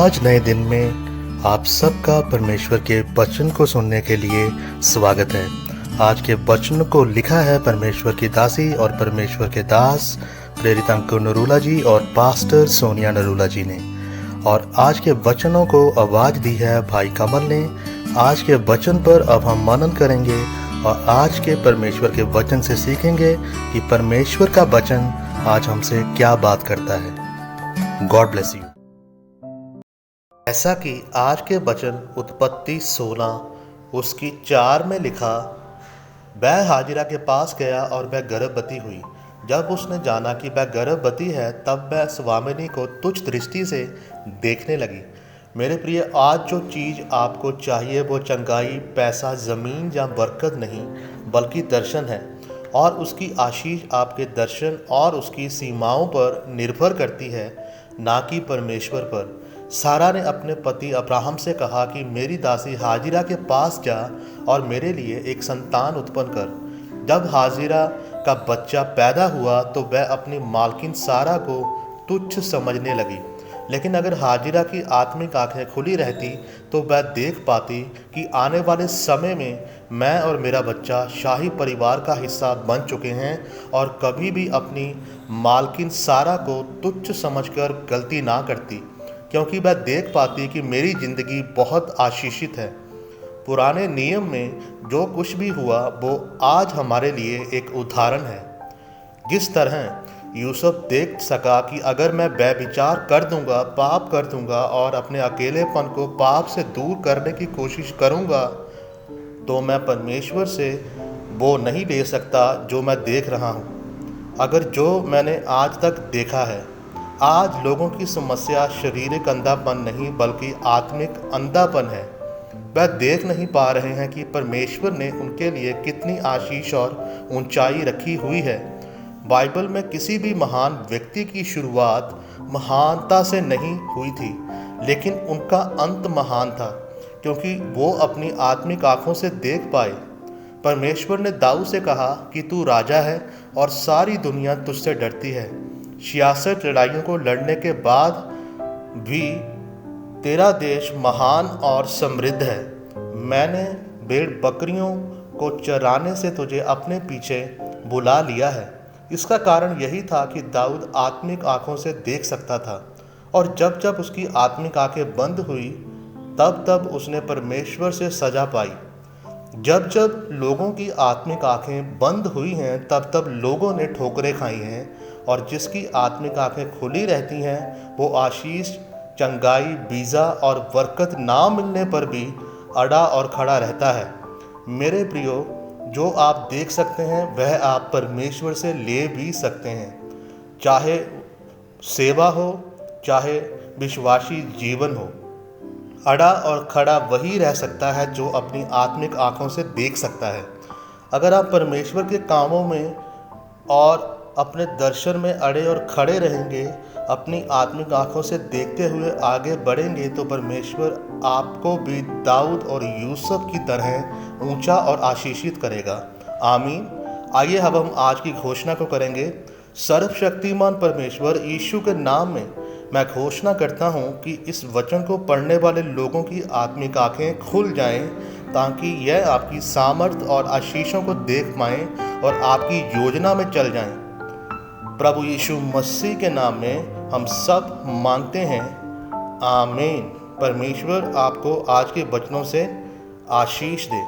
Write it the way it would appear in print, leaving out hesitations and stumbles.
आज नए दिन में आप सबका परमेश्वर के वचन को सुनने के लिए स्वागत है। आज के वचन को लिखा है परमेश्वर की दासी और परमेश्वर के दास प्रेरित अंकुर नरूला जी और पास्टर सोनिया नरूला जी ने। और आज के वचनों को आवाज दी है भाई कमल ने। आज के वचन पर अब हम मनन करेंगे और आज के परमेश्वर के वचन से सीखेंगे कि परमेश्वर का वचन आज हमसे क्या बात करता है। God bless you. ऐसा कि आज के वचन उत्पत्ति 16 उसकी 4 में लिखा, वह हाजिरा के पास गया और वह गर्भवती हुई। जब उसने जाना कि वह गर्भवती है तब वह स्वामिनी को तुच्छ दृष्टि से देखने लगी। मेरे प्रिय, आज जो चीज़ आपको चाहिए वो चंगाई, पैसा, ज़मीन या बरकत नहीं बल्कि दर्शन है। और उसकी आशीष आपके दर्शन और उसकी सीमाओं पर निर्भर करती है, ना कि परमेश्वर पर। सारा ने अपने पति अब्राहम से कहा कि मेरी दासी हाजिरा के पास जा और मेरे लिए एक संतान उत्पन्न कर। जब हाजिरा का बच्चा पैदा हुआ तो वह अपनी मालकिन सारा को तुच्छ समझने लगी। लेकिन अगर हाजिरा की आत्मिक आंखें खुली रहती तो वह देख पाती कि आने वाले समय में मैं और मेरा बच्चा शाही परिवार का हिस्सा बन चुके हैं और कभी भी अपनी मालकिन सारा को तुच्छ समझकर गलती ना करती, क्योंकि वह देख पाती कि मेरी ज़िंदगी बहुत आशीषित है। पुराने नियम में जो कुछ भी हुआ वो आज हमारे लिए एक उदाहरण है। जिस तरह यूसुफ देख सका कि अगर मैं व्यभिचार कर दूंगा, पाप कर दूंगा और अपने अकेलेपन को पाप से दूर करने की कोशिश करूंगा, तो मैं परमेश्वर से वो नहीं ले सकता जो मैं देख रहा हूँ। अगर जो मैंने आज तक देखा है, आज लोगों की समस्या शारीरिक अंधापन नहीं बल्कि आत्मिक अंधापन है। वह देख नहीं पा रहे हैं कि परमेश्वर ने उनके लिए कितनी आशीष और ऊंचाई रखी हुई है। बाइबल में किसी भी महान व्यक्ति की शुरुआत महानता से नहीं हुई थी, लेकिन उनका अंत महान था, क्योंकि वो अपनी आत्मिक आंखों से देख पाए। परमेश्वर ने दाऊद से कहा कि तू राजा है और सारी दुनिया तुझसे डरती है। 66 लड़ाइयों को लड़ने के बाद भी तेरा देश महान और समृद्ध है। मैंने भेड़ बकरियों को चराने से तुझे अपने पीछे बुला लिया है। इसका कारण यही था कि दाऊद आत्मिक आंखों से देख सकता था, और जब जब उसकी आत्मिक आंखें बंद हुई तब तब उसने परमेश्वर से सजा पाई। जब जब लोगों की आत्मिक आंखें बंद हुई हैं तब तब लोगों ने ठोकरें खाई हैं, और जिसकी आत्मिक आंखें खुली रहती हैं वो आशीष, चंगाई, वीज़ा और बरकत ना मिलने पर भी अड़ा और खड़ा रहता है। मेरे प्रियो, जो आप देख सकते हैं वह आप परमेश्वर से ले भी सकते हैं। चाहे सेवा हो, चाहे विश्वासी जीवन हो, अड़ा और खड़ा वही रह सकता है जो अपनी आत्मिक आंखों से देख सकता है। अगर आप परमेश्वर के कामों में और अपने दर्शन में अड़े और खड़े रहेंगे, अपनी आत्मिक आंखों से देखते हुए आगे बढ़ेंगे, तो परमेश्वर आपको भी दाऊद और यूसुफ की तरह ऊंचा और आशीषित करेगा। आमीन। आइए अब हम आज की घोषणा को करेंगे। सर्वशक्तिमान परमेश्वर यीशु के नाम में मैं घोषणा करता हूं कि इस वचन को पढ़ने वाले लोगों की आत्मिक आंखें खुल जाएं, ताकि यह आपकी सामर्थ और आशीषों को देख पाएं और आपकी योजना में चल जाएं। प्रभु यीशु मसीह के नाम में हम सब मांगते हैं, आमीन। परमेश्वर आपको आज के वचनों से आशीष दे।